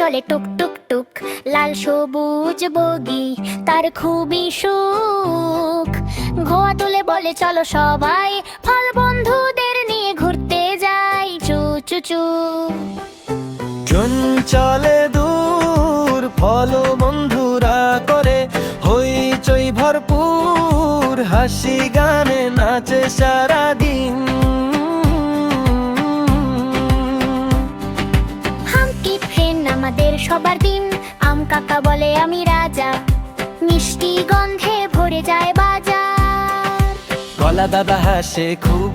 চলে টুক টুক টুক, লাল সবুজ বগি তার খুবই সুখ। ঘোড়া তুলে বলে চলো সবাই, ফল বন্ধুদের নিয়ে ঘুরতে যাই চু চু চু। ট্রেন চলে দূর, ফল বন্ধুরা করে হইচই ভরপুর, হাসি গানে নাচে সারাদিন। হাম্পটি ট্রেন আমাদের সবার দিন, আম কাকা বলে আমি রাজা, মিষ্টি গন্ধে ভরে যায় বাজার। কলা দাদা হাসে খুব,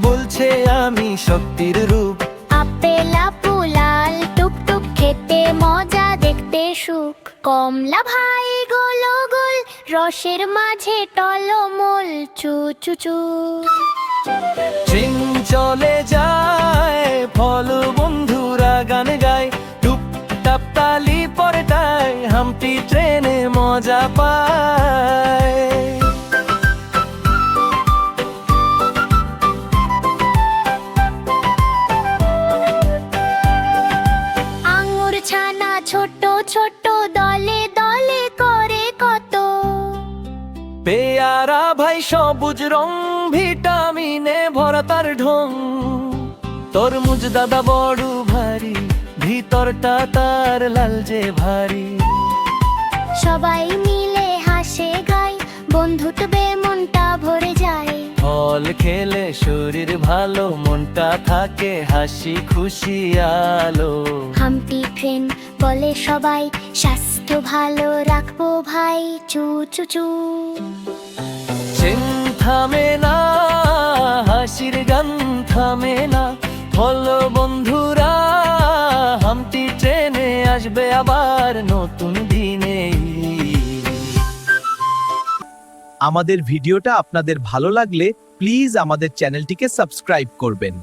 বলছে আমি শক্তির রূপ। আপেল আপু লাল টুকটুক, খেতে মজা দেখতে সুখ। কমলা ভাই গোল গোল, রসের মাঝে টলমল চু চু চু। ট্রেন চলে যায়, ফল বন্ধুরা গান গায়, টুপ টাপ তালি পরটায়, হাম্পটি ট্রেনে মজা পায়। আঙুর ছানা ছোট ছোট, দলে দলে করে কত। পেয়ারা ভাই সবুজ রং, ভিটামিনে ভরা তার ঢং। তরমুজ দাদা বড় ভারী, ভিতরটা তার লালচে ভারী। সবাই মিলে হাসে গায়, বন্ধুত্বে মনটা ভরে যায়। ফল খেলে শরীর ভালো, মনটা থাকে হাসি খুশি আলো। হাম্পটি ট্রেন বলে সবাই, স্বাস্থ্য ভালো রাখবো ভাই চু চু চু। ট্রেন থামে না, হাসির গান থামে না, ফল বন্ধুরা হাম্পটি ট্রেনে আসবে আবার নতুন দিনে। আমাদের ভিডিওটা আপনাদের ভালো লাগলে প্লিজ আমাদের চ্যানেলটিকে সাবস্ক্রাইব করবেন।